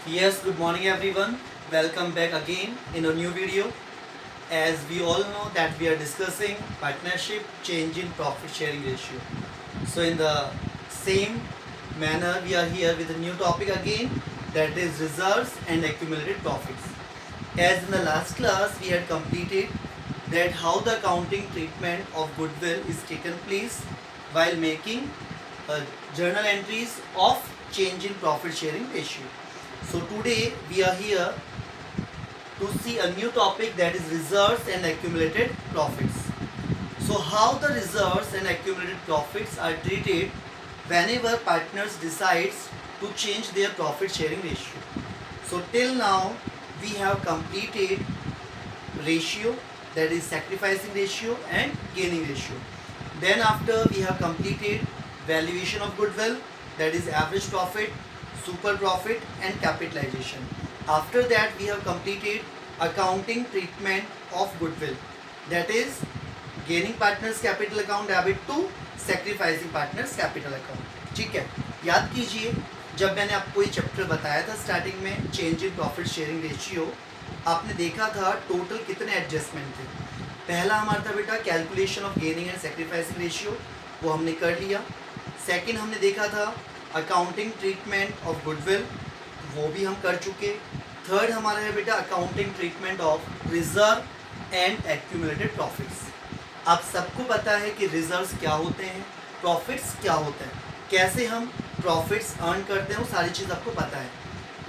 Yes, good morning everyone. Welcome back again in a new video. As we all know that we are discussing partnership change in profit sharing ratio. So in the same manner we are here with a new topic again, that is reserves and accumulated profits. As in the last class we had completed that how the accounting treatment of goodwill is taken place while making journal entries of change in profit sharing ratio. So today we are here to see a new topic, that is reserves and accumulated profits. So how the reserves and accumulated profits are treated whenever partners decides to change their profit sharing ratio. So till now we have completed ratio, that is sacrificing ratio and gaining ratio. Then after we have completed valuation of goodwill, that is average profit, super profit and capitalization. After that we have completed accounting treatment of goodwill, that is gaining partners capital account debit to sacrificing partners capital account. ठीक है, याद कीजिए जब मैंने आपको ये chapter बताया था स्टार्टिंग में change in profit sharing ratio, आपने देखा था टोटल कितने एडजस्टमेंट थे. पहला हमारा था बेटा calculation of gaining and sacrificing ratio, वो हमने कर लिया. सेकंड हमने देखा था अकाउंटिंग ट्रीटमेंट ऑफ गुडविल, वो भी हम कर चुके. थर्ड हमारा है बेटा accounting treatment of reserve and accumulated profits. आप सबको पता है कि रिजर्व्स क्या होते हैं, प्रॉफिट्स क्या होते हैं, कैसे हम प्रॉफिट्स अर्न करते हैं, वो सारी चीज़ आपको पता है.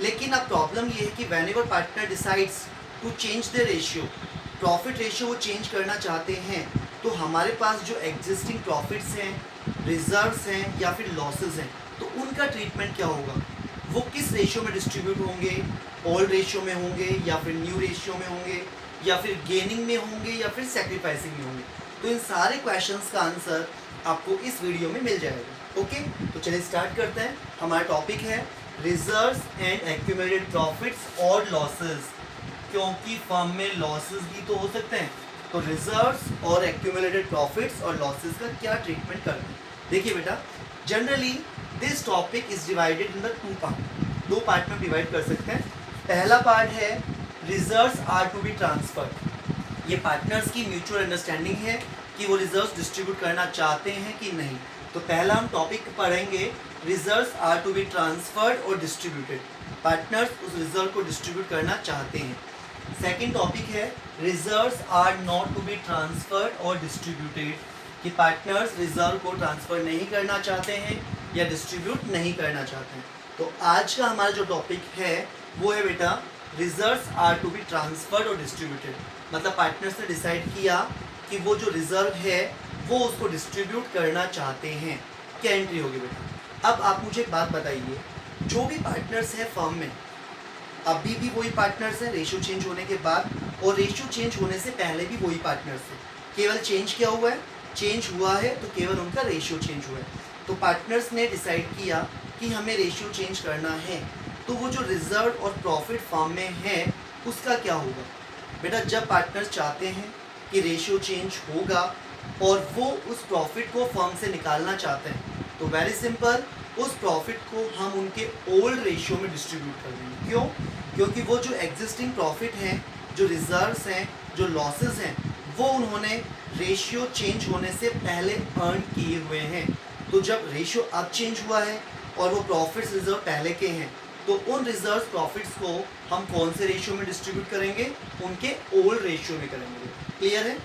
लेकिन अब प्रॉब्लम ये है कि whenever partner decides to change the ratio, profit ratio वो चेंज करना चाहते हैं, तो हमारे पास जो एग्जिस्टिंग प्रॉफिट्स हैं, रिजर्व्स हैं या फिर लॉसेस हैं, तो उनका ट्रीटमेंट क्या होगा, वो किस रेशियो में डिस्ट्रीब्यूट होंगे, ओल्ड रेशियो में होंगे या फिर न्यू रेशियो में होंगे या फिर गेनिंग में होंगे या फिर सेक्रीफाइसिंग में होंगे. तो इन सारे क्वेश्चंस का आंसर आपको इस वीडियो में मिल जाएगा. ओके, तो चलिए स्टार्ट करते हैं. हमारा टॉपिक है रिजर्व्स एंड एक्यूमुलेटेड प्रॉफिट्स और लॉसेस, क्योंकि फर्म में लॉसेस भी तो हो सकते हैं. तो रिजर्व्स और एक्यूमुलेटेड प्रॉफिट्स और लॉसेस का क्या ट्रीटमेंट करते हैं. देखिए बेटा, generally this topic is divided in the two part. दो पार्ट में डिवाइड कर सकते हैं. पहला पार्ट है reserves are to be transferred. ये पार्टनर्स की म्यूचुअल अंडरस्टैंडिंग है कि वो रिजर्व्स डिस्ट्रीब्यूट करना चाहते हैं कि नहीं. तो पहला हम टॉपिक पढ़ेंगे reserves are to be transferred और डिस्ट्रीब्यूटेड. पार्टनर्स उस रिजर्व को डिस्ट्रीब्यूट करना चाहते हैं. सेकंड टॉपिक है reserves are not to be transferred और डिस्ट्रीब्यूटेड, कि पार्टनर्स रिजर्व को ट्रांसफर नहीं करना चाहते हैं या डिस्ट्रीब्यूट नहीं करना चाहते हैं. तो आज का हमारा जो टॉपिक है वो है बेटा reserves are to be transferred और डिस्ट्रीब्यूटेड. मतलब पार्टनर्स ने डिसाइड किया कि वो जो रिजर्व है वो उसको डिस्ट्रीब्यूट करना चाहते हैं. क्या एंट्री होगी बेटा. अब आप मुझे एक बात बताइए, जो भी पार्टनर्स हैं फर्म में, अभी भी वही पार्टनर्स हैं रेशियो चेंज होने के बाद, और रेशियो चेंज होने से पहले भी वही पार्टनर्स हैं. केवल चेंज क्या हुआ है, चेंज हुआ है तो केवल उनका रेशियो चेंज हुआ है. तो पार्टनर्स ने डिसाइड किया कि हमें रेशियो चेंज करना है, तो वो जो रिजर्व और प्रॉफिट फर्म में है उसका क्या होगा. बेटा जब पार्टनर्स चाहते हैं कि रेशियो चेंज होगा और वो उस प्रॉफिट को फर्म से निकालना चाहते हैं, तो वेरी सिंपल, उस प्रॉफिट को हम उनके ओल्ड रेशियो में डिस्ट्रीब्यूट कर देंगे. क्यों? क्योंकि वो जो एग्जिस्टिंग प्रॉफिट हैं, जो रिजर्व्स हैं, जो लॉसेस हैं, वो उन्होंने रेशियो चेंज होने से पहले अर्न किए हुए हैं. तो जब रेशियो अब चेंज हुआ है और वो प्रॉफिट्स रिजर्व पहले के हैं, तो उन रिजर्व प्रॉफिट्स को हम कौन से रेशियो में डिस्ट्रीब्यूट करेंगे, उनके ओल्ड रेशियो में करेंगे. क्लियर है.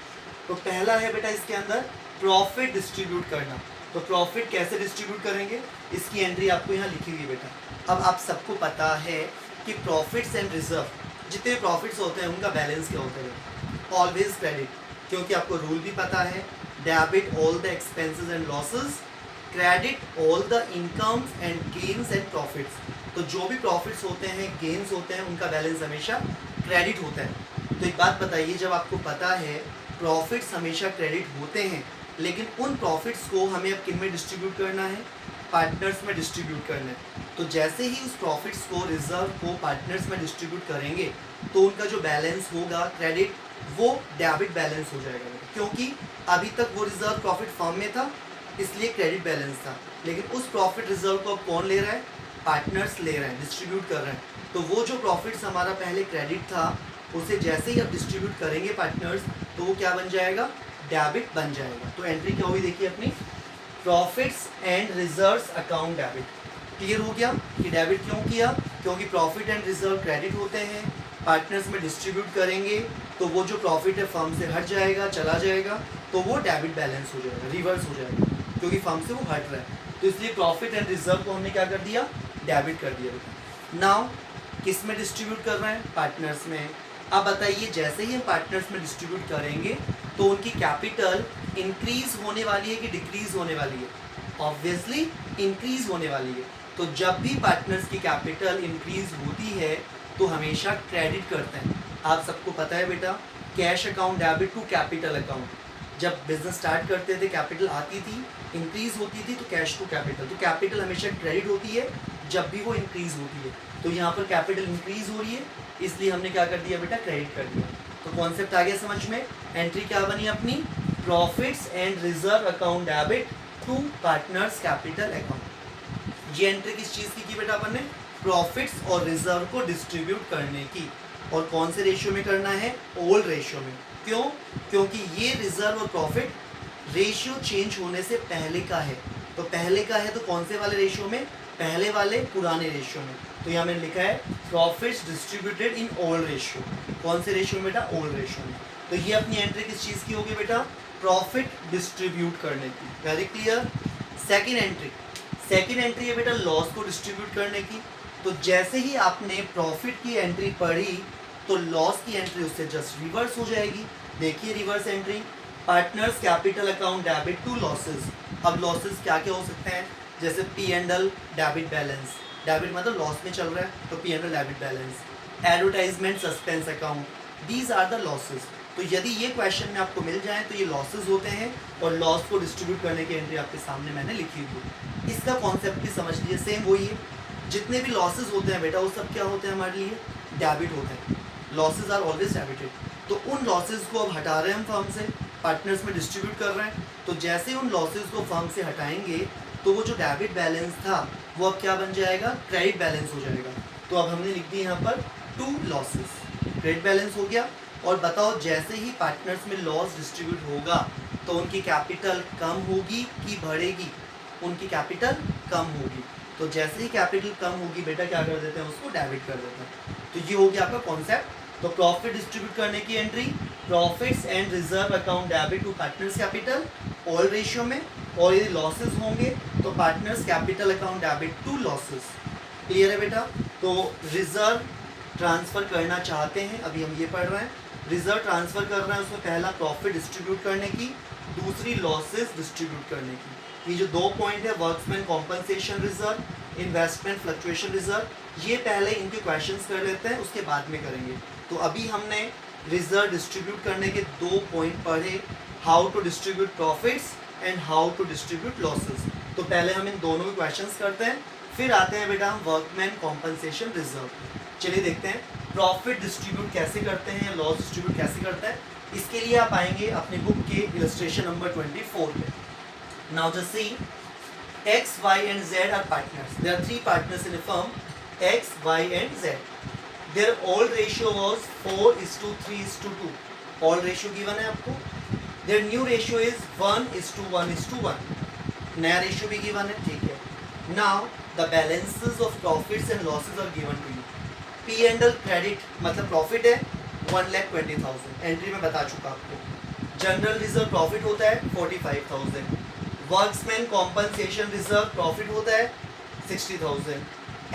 तो पहला है बेटा इसके अंदर प्रॉफिट डिस्ट्रीब्यूट करना. तो प्रॉफिट कैसे डिस्ट्रीब्यूट करेंगे, इसकी एंट्री आपको यहाँ लिखी हुई बेटा. अब आप सबको पता है कि प्रॉफिट्स एंड रिजर्व, जितने प्रॉफिट्स होते हैं उनका बैलेंस क्या होता है, ऑलवेज क्रेडिट. क्योंकि आपको रूल भी पता है, debit all the expenses and losses, credit all the incomes and gains and profits. तो जो भी प्रॉफिट्स होते हैं, गेन्स होते हैं, उनका बैलेंस हमेशा क्रेडिट होता है. तो एक बात बताइए, जब आपको पता है प्रॉफिट्स हमेशा क्रेडिट होते हैं, लेकिन उन प्रॉफिट्स को हमें अब किन में डिस्ट्रीब्यूट करना है, पार्टनर्स में डिस्ट्रीब्यूट करना है. तो जैसे ही उस प्रॉफिट्स को, रिजर्व को पार्टनर्स में डिस्ट्रीब्यूट करेंगे, तो उनका जो बैलेंस होगा क्रेडिट, वो डेबिट बैलेंस हो जाएगा. क्योंकि अभी तक वो रिजर्व प्रॉफिट फर्म में था, इसलिए क्रेडिट बैलेंस था. लेकिन उस प्रॉफिट रिजर्व को अब कौन ले रहा है, पार्टनर्स ले रहे हैं, डिस्ट्रीब्यूट कर रहे हैं, तो वो जो प्रॉफिट्स हमारा पहले क्रेडिट था उसे जैसे ही आप डिस्ट्रीब्यूट करेंगे पार्टनर्स, तो वो क्या बन जाएगा, डेबिट बन जाएगा। तो एंट्री क्या हुई देखिए अपनी, profits and reserves account debit. Clear हो गया कि डेबिट क्यों किया, क्योंकि प्रॉफिट एंड रिजर्व क्रेडिट होते हैं, पार्टनर्स में डिस्ट्रीब्यूट करेंगे तो वो जो प्रॉफिट है फर्म से हट जाएगा, चला जाएगा, तो वो डेबिट बैलेंस हो जाएगा, रिवर्स हो जाएगा, क्योंकि फर्म से वो हट रहा है। तो इसलिए प्रॉफिट एंड रिजर्व को हमने क्या कर दिया, डेबिट कर दिया। नाउ किस में डिस्ट्रीब्यूट कर रहे हैं, पार्टनर्स में। अब बताइए जैसे ही हम पार्टनर्स में डिस्ट्रीब्यूट करेंगे तो उनकी कैपिटल इंक्रीज होने वाली है कि डिक्रीज होने वाली है, ऑब्वियसली इंक्रीज होने वाली है। तो जब भी पार्टनर्स की कैपिटल इंक्रीज होती है तो हमेशा क्रेडिट करते हैं। आप सबको पता है बेटा, cash account debit to capital account. जब बिजनेस स्टार्ट करते थे कैपिटल आती थी, इंक्रीज होती थी, तो कैश टू कैपिटल, तो कैपिटल हमेशा क्रेडिट होती है जब भी वो इंक्रीज होती है। तो यहाँ पर कैपिटल इंक्रीज हो रही है, इसलिए हमने क्या कर दिया बेटा, क्रेडिट कर दिया। तो कॉन्सेप्ट आ गया समझ में। एंट्री क्या बनी अपनी, profits and reserve account debit to partners capital account. ये एंट्री किस चीज़ की बेटा अपन ने, प्रॉफिट्स और रिजर्व को डिस्ट्रीब्यूट करने की। और कौन से रेशियो में करना है, ओल्ड रेशियो में। क्यों, क्योंकि ये रिजर्व और प्रॉफिट रेशियो चेंज होने से पहले का है। तो पहले का है तो कौन से वाले रेशियो में, पहले वाले पुराने रेशियो में। तो यहाँ मैंने लिखा है profits distributed in old ratio. कौन से रेशियो में बेटा, ओल्ड रेशियो में। तो ये अपनी एंट्री किस चीज़ की होगी बेटा, प्रॉफिट डिस्ट्रीब्यूट करने की। Very clear. सेकेंड एंट्री है बेटा लॉस को डिस्ट्रीब्यूट करने की। तो जैसे ही आपने प्रॉफिट की एंट्री पढ़ी तो लॉस की एंट्री उससे जस्ट रिवर्स हो जाएगी। देखिए reverse entry, partners capital account debit to losses. अब लॉसेस क्या क्या हो सकते हैं, जैसे P and L debit balance, debit मतलब लॉस में चल रहा है तो P and L debit balance, advertisement suspense account, these are the losses. तो यदि ये क्वेश्चन में आपको मिल जाए तो ये लॉसेस होते हैं और लॉस को डिस्ट्रीब्यूट करने की एंट्री आपके सामने मैंने लिखी हुई। इसका कॉन्सेप्ट भी समझ लीजिए, सेम वही है। जितने भी लॉसेस होते हैं बेटा वो सब क्या होते हैं हमारे लिए, डेबिट होते हैं। Losses are always debited. तो उन लॉसेस को अब हटा रहे हैं हम फर्म से, पार्टनर्स में डिस्ट्रीब्यूट कर रहे हैं। तो जैसे उन लॉसेस को फर्म से हटाएंगे तो वो जो डेबिट बैलेंस था वो अब क्या बन जाएगा, क्रेडिट बैलेंस हो जाएगा। तो अब हमने लिख दी यहाँ पर टू लॉसेस, क्रेडिट बैलेंस हो गया। और बताओ जैसे ही पार्टनर्स में लॉस डिस्ट्रीब्यूट होगा तो उनकी कैपिटल कम होगी कि बढ़ेगी, उनकी कैपिटल कम होगी। तो जैसे ही कैपिटल कम होगी बेटा क्या कर देते हैं, उसको डेबिट कर देते हैं। तो ये हो गया आपका कॉन्सेप्ट। तो प्रॉफिट डिस्ट्रीब्यूट करने की entry, profits and reserve account debit to partners capital old ratio में, और यदि लॉसेस होंगे तो partners capital account debit to losses. Clear है बेटा। तो रिजर्व ट्रांसफ़र करना चाहते हैं, अभी हम ये पढ़ रहे हैं, रिजर्व ट्रांसफ़र कर रहे हैं, उसमें पहला प्रॉफिट डिस्ट्रीब्यूट करने की, दूसरी लॉसेस डिस्ट्रीब्यूट करने की। ये जो दो पॉइंट है, workmen compensation reserve, investment fluctuation reserve, ये पहले इनके क्वेश्चंस कर लेते हैं, उसके बाद में करेंगे। तो अभी हमने रिजर्व डिस्ट्रीब्यूट करने के दो पॉइंट पढ़े, how to distribute profits and how to distribute losses. तो पहले हम इन दोनों के क्वेश्चंस करते हैं, फिर आते हैं बेटा हम वर्कमैन कॉम्पनसेशन रिजर्व। चलिए देखते हैं प्रॉफिट डिस्ट्रीब्यूट कैसे करते हैं या लॉस डिस्ट्रीब्यूट कैसे करते हैं। इसके लिए आप आएंगे अपने बुक के इलस्ट्रेशन नंबर 24 पे। Now just see, X, Y and Z are partners. There are three partners in a firm, X, Y and Z. Their old ratio was 4:3:2. Old ratio given है आपको. Their new ratio is 1:1:1. नया ratio भी given है, ठीक है। Now the balances of profits and losses are given to you. P and L credit मतलब profit है 1,20,000, entry में बता चुका आपको। जनरल रिजर्व प्रॉफिट होता है 45,000। वर्क्समैन कॉम्पनसेशन रिजर्व प्रॉफिट होता है 60,000।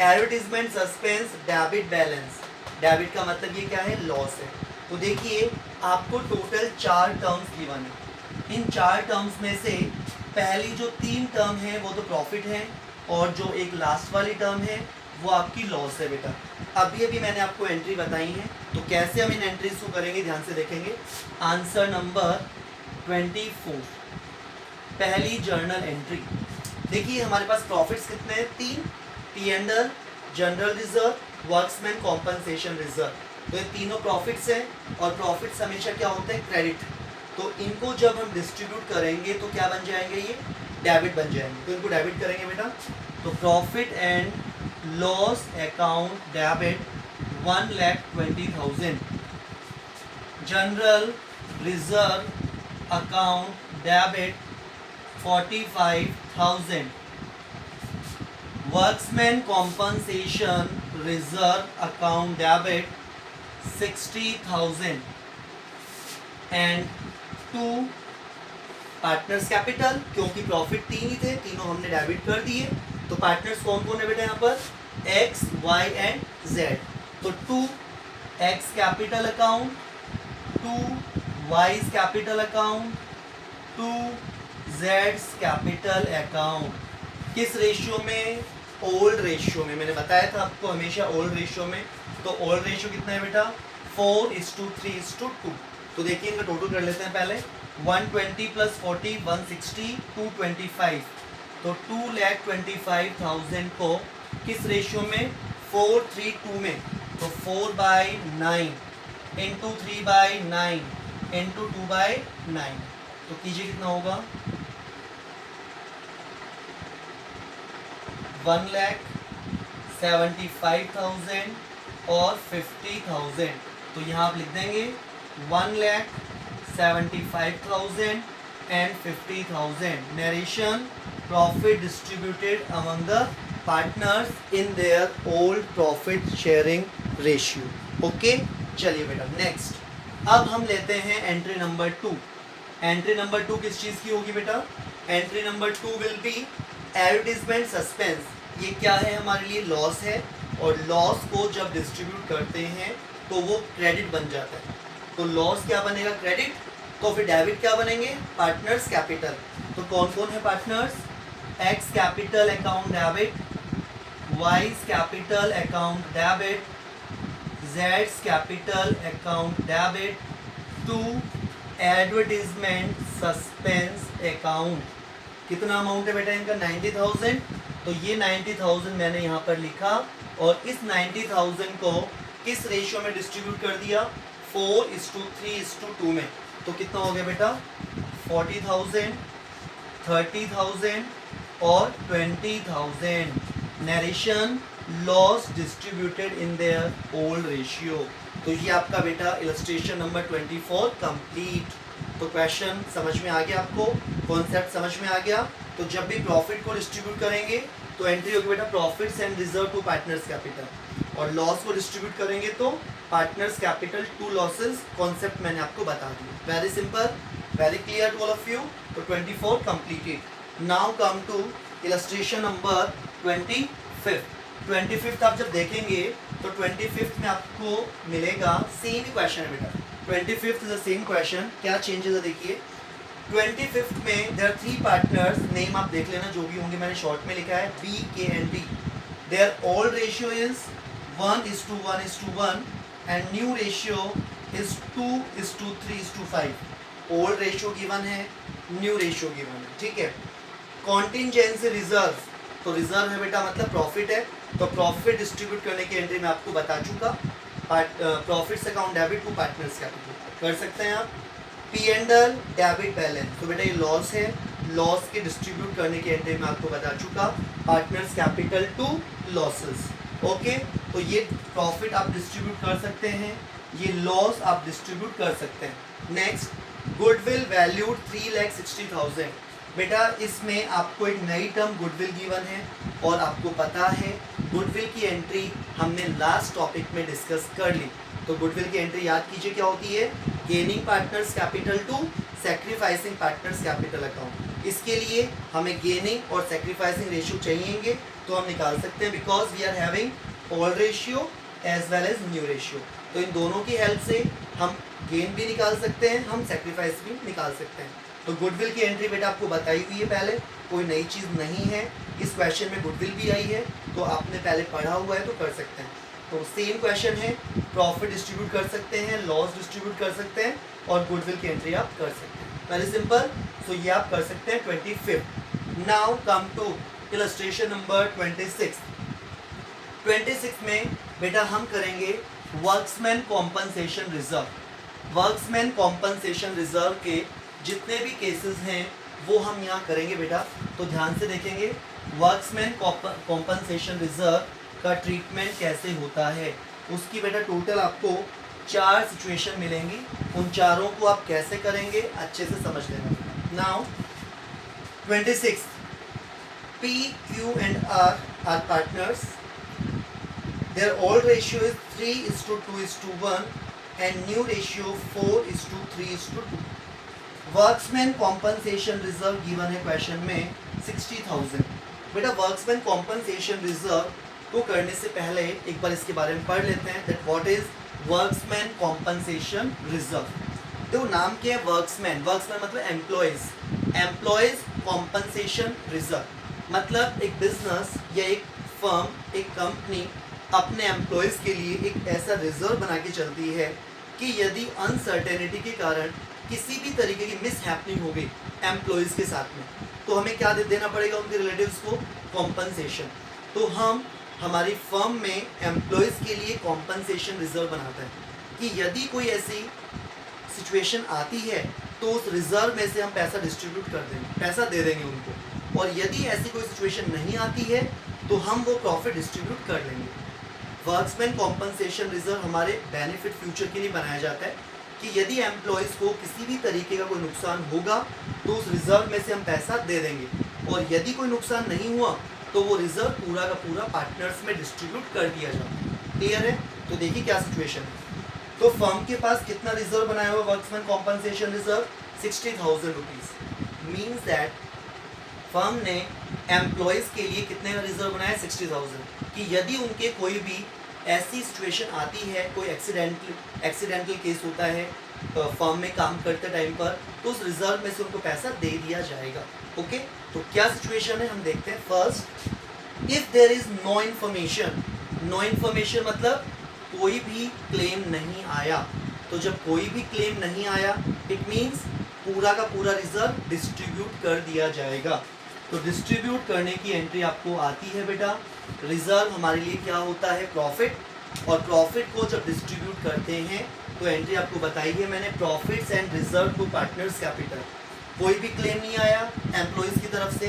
Advertisement suspense debit balance, debit का मतलब ये क्या है, लॉस है। तो देखिए आपको टोटल 4 टर्म्स गिवन है। इन 4 टर्म्स में से पहली जो 3 टर्म है वो तो प्रॉफिट है, और जो एक लास्ट वाली टर्म है वो आपकी लॉस है बेटा। अभी मैंने आपको एंट्री बताई है, तो कैसे हम इन एंट्रीज को करेंगे ध्यान से देखेंगे। आंसर नंबर 24, पहली जर्नल एंट्री। देखिए हमारे पास प्रॉफिट्स कितने हैं, 3, P and L, general reserve, workmen compensation reserve. तो ये तीनों प्रॉफिट्स हैं, और प्रॉफिट्स हमेशा क्या होते हैं, क्रेडिट। तो इनको जब हम डिस्ट्रीब्यूट करेंगे तो क्या बन जाएंगे, ये डेबिट बन जाएंगे। तो इनको डेबिट करेंगे बेटा। तो profit and loss account debit 1,20,000, general reserve account debit 45,000, workmen compensation reserve account debit 60,000 and 2 partners capital, क्योंकि प्रॉफिट 3 ही थे, तीनों हमने डेबिट कर दिए। तो पार्टनर्स कौन कौन है बेटा यहाँ पर? X, Y and Z. तो 2 X capital account, 2 Y capital account, 2 Z capital account. किस रेशियो में? ओल्ड रेशियो में। मैंने बताया था आपको हमेशा ओल्ड रेशियो में। तो ओल्ड रेशियो कितना है बेटा? 4:3:2। तो देखिए इनका टोटल कर लेते हैं पहले। 120 + 40 160, 225। तो 2,25,000 को किस रेशियो में? 4:3:2 में। तो 4/9 इंटू 3/9 इंटू 2/9। तो कीजिए कितना होगा? 1,75,000 और 50,000। तो यहाँ आप लिख देंगे 1,75,000 and 50,000. Narration: profit distributed among the partners in their old profit sharing ratio. Okay, चलिए बेटा नेक्स्ट। अब हम लेते हैं एंट्री नंबर 2। एंट्री नंबर 2 किस चीज़ की होगी बेटा? Entry number 2 will be advertisement suspense. ये क्या है? हमारे लिए लॉस है, और लॉस को जब डिस्ट्रीब्यूट करते हैं तो वो क्रेडिट बन जाता है। तो लॉस क्या बनेगा? क्रेडिट। तो फिर डेबिट क्या बनेंगे? Partners capital. तो कौन कौन है partners? X capital account debit, Y capital account debit, Z capital account debit, 2 advertisement suspense account. कितना अमाउंट है बेटा इनका? 90,000। तो ये 90,000 मैंने यहाँ पर लिखा, और इस 90,000 को किस रेशियो में डिस्ट्रीब्यूट कर दिया? 4:3:2 में। तो कितना हो गया बेटा? 40,000, 30,000 और 20,000। Narration: loss distributed in their old ratio. तो ये आपका बेटा इलस्ट्रेशन नंबर 24 कंप्लीट। तो क्वेश्चन समझ में आ गया आपको? कॉन्सेप्ट समझ में आ गया? तो जब भी प्रॉफिट को डिस्ट्रीब्यूट करेंगे तो एंट्री होगी बेटा profits and reserve to partners capital, और लॉस को डिस्ट्रीब्यूट करेंगे तो partners capital to losses. Concept मैंने आपको बता दिया। Very simple, very clear to all of you. तो 24 completed. Now come to illustration number 25। 25 आप जब देखेंगे तो 25 में आपको मिलेगा सेम ही क्वेश्चन है बेटा। 25 इज द सेम क्वेश्चन। क्या चेंजेस है देखिए। 25 में देयर 3 पार्टनर्स, नेम आप देख लेना जो भी होंगे, मैंने शॉर्ट में लिखा है बी, के and D. Their old ratio is 1:1:1 and new ratio is 2:3:5। Old ratio given है, न्यू रेशियो गिवन है, ठीक है। कॉन्टिंजेंसी रिजर्व, तो रिजर्व है बेटा मतलब प्रॉफिट है। तो प्रॉफिट डिस्ट्रीब्यूट करने की एंट्री मैं आपको बता चुका। Profits account debit to partners capital कर सकते हैं आप। P&L डेबिट बैलेंस, तो बेटा ये लॉस है, लॉस के डिस्ट्रीब्यूट करने की एंट्री मैं आपको बता चुका। Partners capital to losses. Okay, तो ये प्रॉफिट आप डिस्ट्रीब्यूट कर सकते हैं, ये लॉस आप डिस्ट्रीब्यूट कर सकते हैं। Next, goodwill valued 3,60,000। बेटा इसमें आपको एक नई टर्म गुडविल गिवन है, और आपको पता है गुडविल की एंट्री हमने लास्ट टॉपिक में डिस्कस कर ली। तो गुडविल की एंट्री याद कीजिए क्या होती है? Gaining partners capital to sacrificing partners capital account. इसके लिए हमें गेनिंग और सैक्रिफाइसिंग रेशियो चाहिएंगे, तो हम निकाल सकते हैं, because we are having old ratio as well as new ratio. तो इन दोनों की हेल्प से हम गेन भी निकाल सकते हैं, हम सैक्रिफाइस भी निकाल सकते हैं। तो गुडविल की एंट्री बेटा आपको बताई हुई है पहले, कोई नई चीज़ नहीं है। इस क्वेश्चन में गुडविल भी आई है, तो आपने पहले पढ़ा हुआ है तो कर सकते हैं। तो सेम क्वेश्चन है, प्रॉफिट डिस्ट्रीब्यूट कर सकते हैं, लॉस डिस्ट्रीब्यूट कर सकते हैं, और गुडविल की एंट्री आप कर सकते हैं। Very simple. सो ये आप कर सकते हैं 25। Now come to illustration number 26। 26 में बेटा हम करेंगे workmen compensation reserve. Workmen compensation reserve के जितने भी केसेस हैं वो हम यहाँ करेंगे बेटा। तो ध्यान से देखेंगे, वर्क्समैन कॉम्पनसेशन रिजर्व का ट्रीटमेंट कैसे होता है। उसकी बेटा टोटल आपको 4 सिचुएशन मिलेंगी, उन चारों को आप कैसे करेंगे अच्छे से समझ लेना। Now 26 P, Q and R are partners. Their old ratio is 3:2:1 and new ratio 4:3:2. Workmen compensation reserve given है क्वेश्चन में 60,000। बेटा वर्क्समैन कॉम्पनसेशन रिजर्व को करने से पहले एक बार इसके बारे में पढ़ लेते हैं that what is workmen compensation reserve. तो नाम क्या है वर्क्समैन, वर्क्समैन मतलब एम्प्लॉयज कॉम्पनसेशन रिजर्व मतलब एक बिजनेस या एक फर्म, एक कंपनी अपने एम्प्लॉयज के लिए एक ऐसा रिजर्व बना के चलती है कि यदि अनसर्टेनिटी के कारण किसी भी तरीके की मिस हैपनिंग हो गई एम्प्लॉयज के साथ में, तो हमें क्या देना पड़ेगा उनके रिलेटिव्स को, कॉम्पनसेशन। तो हम हमारी फर्म में एम्प्लॉयज के लिए कॉम्पनसेशन रिजर्व बनाते हैं कि यदि कोई ऐसी सिचुएशन आती है तो उस रिजर्व में से हम पैसा डिस्ट्रीब्यूट कर देंगे, पैसा दे देंगे उनको, और यदि ऐसी कोई सिचुएशन नहीं आती है तो हम वो प्रॉफिट डिस्ट्रीब्यूट कर लेंगे। वर्क्समैन कॉम्पनसेशन रिजर्व हमारे बेनिफिट फ्यूचर के लिए बनाया जाता है कि यदि एम्प्लॉयज़ को किसी भी तरीके का कोई नुकसान होगा तो उस रिजर्व में से हम पैसा दे देंगे, और यदि कोई नुकसान नहीं हुआ तो वो रिजर्व पूरा का पूरा पार्टनर्स में डिस्ट्रीब्यूट कर दिया जाता है। क्लियर है? तो देखिए क्या सिचुएशन है। तो फर्म के पास कितना रिजर्व बनाया हुआ workmen compensation reserve 60,000 rupees. Means that firm ने एम्प्लॉयज़ के लिए कितने का रिजर्व बनाया 60,000 कि यदि उनके कोई भी ऐसी सिचुएशन आती है, कोई एक्सीडेंटल केस होता है फर्म में काम करते टाइम पर, तो उस रिजर्व में से उनको पैसा दे दिया जाएगा। ओके, तो क्या सिचुएशन है हम देखते हैं। First, if there is no information, no information मतलब कोई भी क्लेम नहीं आया। तो जब कोई भी क्लेम नहीं आया इट मीन्स पूरा का पूरा रिजर्व डिस्ट्रीब्यूट कर दिया जाएगा। तो डिस्ट्रीब्यूट करने की एंट्री आपको आती है बेटा। रिजर्व हमारे लिए क्या होता है, प्रॉफिट, और प्रॉफिट को जब डिस्ट्रीब्यूट करते हैं तो एंट्री आपको बताई है मैंने, profits and reserve to partners capital. कोई भी क्लेम नहीं आया एम्प्लॉयज़ की तरफ से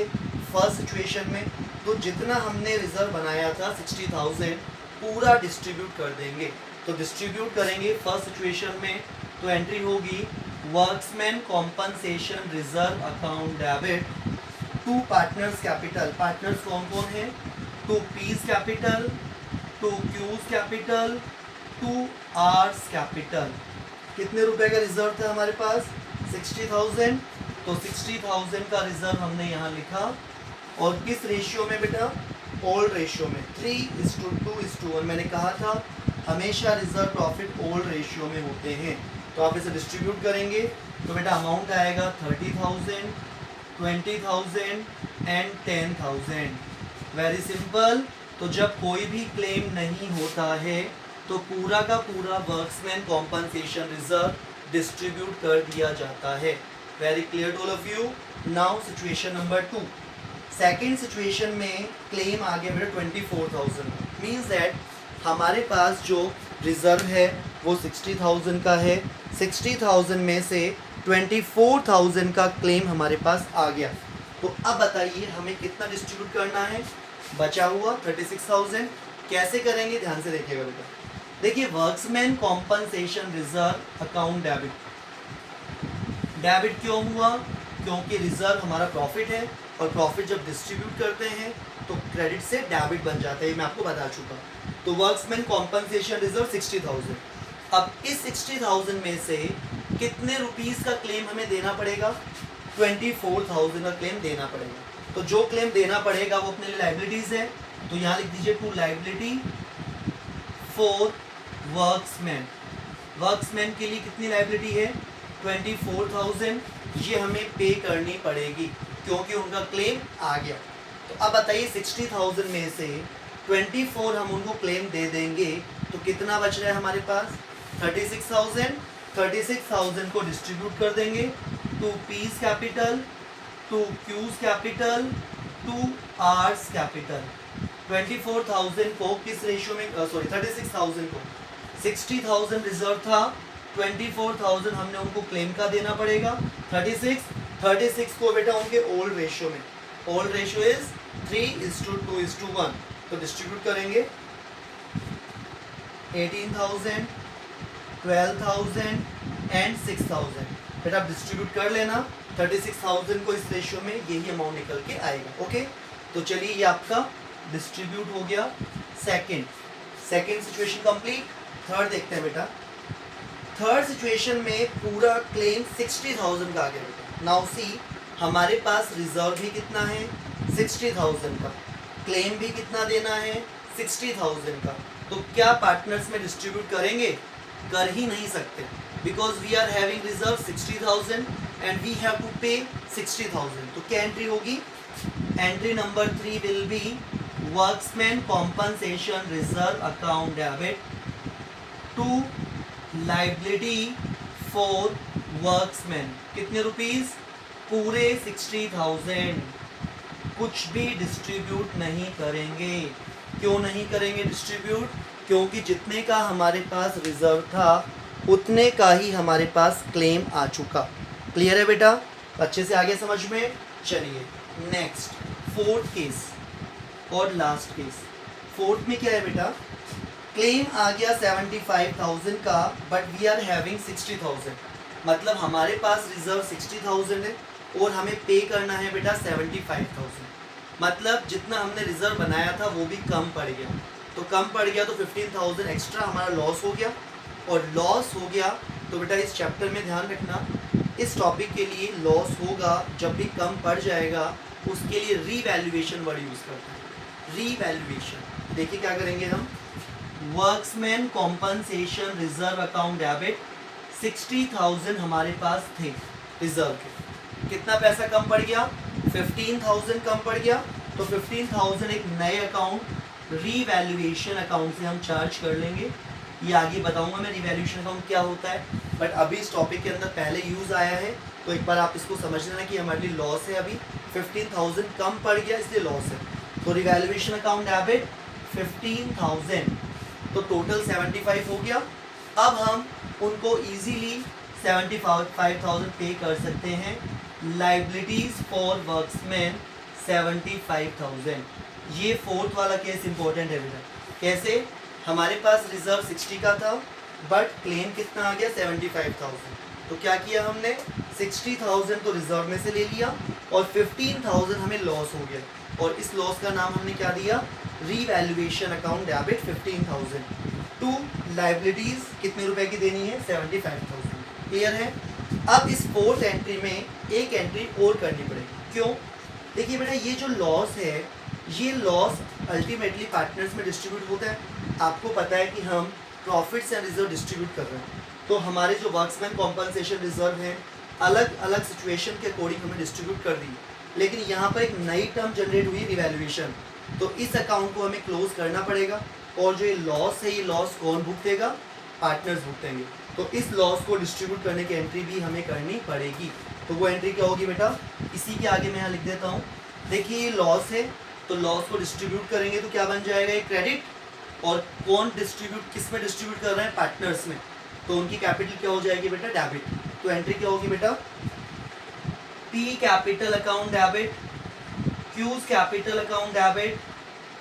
फर्स्ट सिचुएशन में, तो जितना हमने रिजर्व बनाया था 60,000 पूरा डिस्ट्रीब्यूट कर देंगे। तो डिस्ट्रीब्यूट करेंगे फर्स्ट सिचुएशन में तो एंट्री होगी workmen compensation reserve account debit to partners capital. Partners कौन कौन है, to P's capital, to Q's capital, to R's capital. कितने रुपए का रिजर्व था हमारे पास 60,000। तो 60,000 का रिजर्व हमने यहाँ लिखा, और किस रेशियो में बेटा, ओल्ड रेशियो में 3:2:1। मैंने कहा था हमेशा रिजर्व प्रॉफिट ओल्ड रेशियो में होते हैं। तो आप इसे डिस्ट्रीब्यूट करेंगे तो बेटा अमाउंट आएगा 30,000, 20,000 एंड 10,000। Very simple. तो जब कोई भी क्लेम नहीं होता है तो पूरा का पूरा वर्क्समैन कॉम्पनसेशन रिजर्व डिस्ट्रीब्यूट कर दिया जाता है। Very clear to all of you. Now situation number 2, second situation में क्लेम आ गया बेटा 24,000। मीन्स दैट हमारे पास जो रिजर्व है वो 60,000 का है, 60,000 में से 24,000 का क्लेम हमारे पास आ गया। तो अब बताइए हमें कितना डिस्ट्रीब्यूट करना है, बचा हुआ 36,000। कैसे करेंगे ध्यान से देखिएगा बेटा। देखिए workmen compensation reserve account debit, debit क्यों हुआ, क्योंकि रिजर्व हमारा प्रॉफिट है, और प्रॉफिट जब डिस्ट्रीब्यूट करते हैं तो क्रेडिट से डेबिट बन जाता है, मैं आपको बता चुका। तो वर्क्समैन कॉम्पनसेशन रिजर्व 60,000। अब इस 60,000 में से कितने रुपीस का क्लेम हमें देना पड़ेगा, 24,000 का क्लेम देना पड़ेगा। तो जो क्लेम देना पड़ेगा वो अपने लिए लाइबिलिटीज है, तो यहाँ लिख दीजिए to liability for workmen. Workmen के लिए कितनी लाइबिलिटी है 24,000, ये हमें पे करनी पड़ेगी क्योंकि उनका क्लेम आ गया। तो अब बताइए 60,000 में से 24 हम उनको क्लेम दे देंगे तो कितना बच रहा है हमारे पास 36,000। 36,000 को डिस्ट्रीब्यूट कर देंगे to P's capital, to Q's capital, to R's capital. 24,000 को किस रेशियो में, सॉरी 36,000 को, 60,000 रिजर्व था, 24,000 हमने उनको क्लेम का देना पड़ेगा। 36 को बेटा उनके ओल्ड रेशियो में, ओल्ड रेशियो इज 3:2:1। तो डिस्ट्रीब्यूट करेंगे 18,000, 12,000 एंड 6,000। फिर आप डिस्ट्रीब्यूट कर लेना 36,000 को इस रेशियो में, यही अमाउंट निकल के आएगा। ओके, तो चलिए ये आपका डिस्ट्रीब्यूट हो गया। Second situation complete. थर्ड देखते हैं बेटा। थर्ड सिचुएशन में पूरा क्लेम 60,000 का आ गया बेटा। नाउ सी, हमारे पास रिजर्व भी कितना है 60,000 का, क्लेम भी कितना देना है 60,000 का। तो क्या पार्टनर्स में डिस्ट्रीब्यूट करेंगे? कर ही नहीं सकते, because we are having reserve 60,000 and we have to pay 60,000। तो क्या एंट्री होगी? Entry number 3 will be workmen compensation reserve account debit to liability for workmen. कितने रुपीस? पूरे 60,000। कुछ भी डिस्ट्रीब्यूट नहीं करेंगे। क्यों नहीं करेंगे डिस्ट्रीब्यूट? क्योंकि जितने का हमारे पास रिजर्व था उतने का ही हमारे पास क्लेम आ चुका। क्लियर है बेटा? अच्छे से आगे समझ में। चलिए नेक्स्ट, फोर्थ केस और लास्ट केस। फोर्थ में क्या है बेटा? क्लेम आ गया 75,000 का, बट वी आर हैविंग 60,000। मतलब हमारे पास रिजर्व 60,000 है और हमें पे करना है बेटा 75,000। मतलब जितना हमने रिजर्व बनाया था वो भी कम पड़ गया। तो कम पड़ गया तो 15,000 एक्स्ट्रा हमारा लॉस हो गया। और लॉस हो गया तो बेटा इस चैप्टर में ध्यान रखना, इस टॉपिक के लिए लॉस होगा जब भी कम पड़ जाएगा, उसके लिए रीवैल्यूएशन वर्ड यूज़ करते हैं। रीवैल्यूएशन देखिए क्या करेंगे हम। Workmen compensation reserve account debit 60,000 हमारे पास थे रिजर्व के। कितना पैसा कम पड़ गया? 15,000 कम पड़ गया। तो 15,000 एक नए अकाउंट रीवैल्यूएशन अकाउंट से हम चार्ज कर लेंगे। ये आगे बताऊंगा मैं रीवैल्यूएशन अकाउंट क्या होता है, बट अभी इस टॉपिक के अंदर पहले यूज़ आया है तो एक बार आप इसको समझ लेना कि हमारे लिए लॉस है। अभी 15,000 कम पड़ गया इसलिए लॉस है। तो रीवैल्यूएशन अकाउंट डेबिट 15,000, तो टोटल 75 हो गया। अब हम उनको इजीली 75,000 पे कर सकते हैं। Liabilities for workmen 75,000। ये फोर्थ वाला केस इंपॉर्टेंट है बेटा। कैसे? हमारे पास रिजर्व 60 का था बट क्लेम कितना आ गया 75,000। तो क्या किया हमने? 60,000 तो रिजर्व में से ले लिया और 15,000 हमें लॉस हो गया, और इस लॉस का नाम हमने क्या दिया? Revaluation account debit 15,000 to liabilities कितने रुपए की देनी है? 75,000। क्लियर है? अब इस फोर्थ एंट्री में एक एंट्री और करनी पड़ेगी। क्यों? देखिए बेटा, ये जो लॉस है, ये लॉस अल्टीमेटली पार्टनर्स में डिस्ट्रीब्यूट होता है। आपको पता है कि हम प्रॉफिट्स एंड रिजर्व डिस्ट्रीब्यूट कर रहे हैं, तो हमारे जो वर्क्समैन कॉम्पनसेशन रिजर्व हैं अलग अलग सिचुएशन के अकॉर्डिंग हमें डिस्ट्रीब्यूट कर दी। लेकिन यहाँ पर एक नई टर्म जनरेट हुई रिवैल्यूएशन, तो इस अकाउंट को हमें क्लोज करना पड़ेगा। और जो ये लॉस है, ये लॉस कौन भुगतेगा? पार्टनर्स भुगतेंगे। तो इस लॉस को डिस्ट्रीब्यूट करने की एंट्री भी हमें करनी पड़ेगी। तो वो एंट्री क्या होगी बेटा? इसी के आगे मैं यहाँ लिख देता हूँ। देखिए ये लॉस है, तो लॉस को डिस्ट्रीब्यूट करेंगे तो क्या बन जाएगा? ये क्रेडिट। और कौन डिस्ट्रीब्यूट, किस में डिस्ट्रीब्यूट कर रहे हैं? पार्टनर्स में। तो उनकी कैपिटल क्या हो जाएगी बेटा? डेबिट। तो एंट्री क्या होगी बेटा? P capital account debit, Q's capital account debit,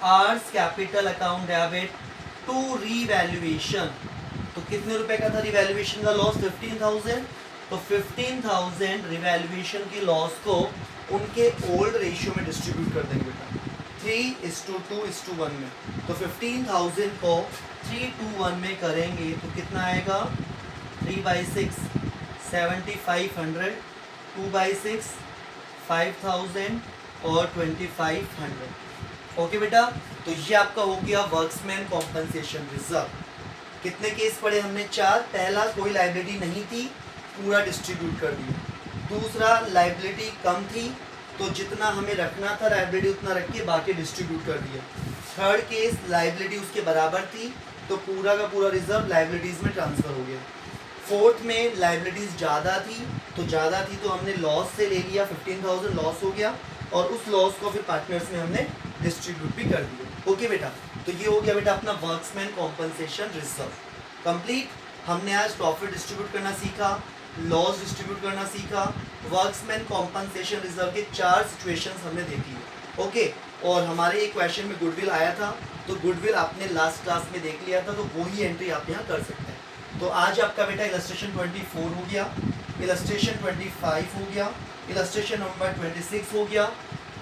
R's capital account debit to revaluation. तो कितने रुपए का था रिवैल्यूएशन का लॉस? 15,000। तो 15,000 रिवैल्यूएशन की लॉस को उनके ओल्ड रेशियो में डिस्ट्रीब्यूट कर देंगे बेटा, 3:2:1 में। तो 15,000 को 3:1 में करेंगे तो कितना आएगा? 3/6 7,500, 2/6 5,000 और 2,500। ओके बेटा, तो ये आपका हो गया वर्क्समैन कॉम्पनसेशन रिजर्व। कितने केस पढ़े हमने? 4। पहला, कोई लाइबिलिटी नहीं थी, पूरा डिस्ट्रीब्यूट कर दिया। दूसरा, लाइबिलिटी कम थी तो जितना हमें रखना था लाइबिलिटी उतना रख के बाकी डिस्ट्रीब्यूट कर दिया। थर्ड केस, लाइबिलिटी उसके बराबर थी तो पूरा का पूरा रिजर्व लाइबिलिटीज़ में ट्रांसफ़र हो गया। फोर्थ में लाइबिलिटीज़ ज़्यादा थी तो हमने लॉस से ले लिया, 15,000 लॉस हो गया और उस लॉस को फिर पार्टनर्स में हमने डिस्ट्रीब्यूट भी कर दिया। ओके बेटा, तो ये हो गया बेटा अपना वर्क्समैन कॉम्पनसेशन रिजर्व कंप्लीट। हमने आज प्रॉफिट डिस्ट्रीब्यूट करना सीखा, लॉस डिस्ट्रीब्यूट करना सीखा, वर्क्समैन कॉम्पनसेशन रिजर्व के 4 सिचुएशंस हमने देख लिए। ओके, और हमारे एक क्वेश्चन में गुडविल आया था तो गुडविल आपने लास्ट क्लास में देख लिया था, तो वही एंट्री आप यहाँ कर सकते हैं। तो आज आपका बेटा इलस्ट्रेशन 24 हो गया, इलस्ट्रेशन 25 हो गया, इलस्ट्रेशन नंबर 26 हो गया,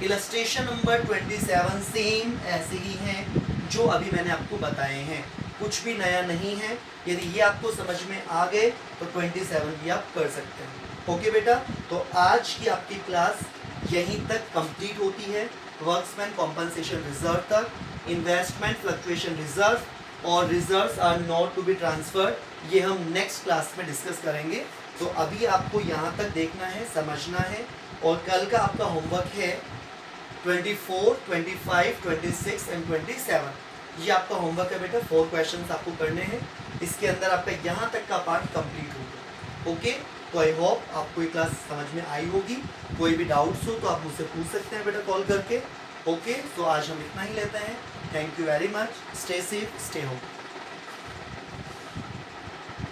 इलस्ट्रेशन नंबर 27 सेम ऐसे ही हैं जो अभी मैंने आपको बताए हैं, कुछ भी नया नहीं है। यदि ये आपको समझ में आ गए तो 27 भी आप कर सकते हैं। ओके बेटा, तो आज की आपकी क्लास यहीं तक कंप्लीट होती है। वर्क्समैन कॉम्पनसेशन रिजर्व तक, इन्वेस्टमेंट फ्लक्चुएशन रिजर्व और reserves are not to be transferred, ये हम नेक्स्ट क्लास में डिस्कस करेंगे। तो अभी आपको यहाँ तक देखना है, समझना है, और कल का आपका होमवर्क है 24, 25, 26 एंड 27। ये आपका होमवर्क है बेटा, 4 क्वेश्चंस आपको करने हैं। इसके अंदर आपका यहाँ तक का पार्ट कंप्लीट होगा। ओके, तो आई होप आपको ये क्लास समझ में आई होगी। कोई भी डाउट्स हो तो आप मुझसे पूछ सकते हैं बेटा कॉल करके। ओके, तो आज हम इतना ही लेते हैं। Thank you very much, stay safe, stay home.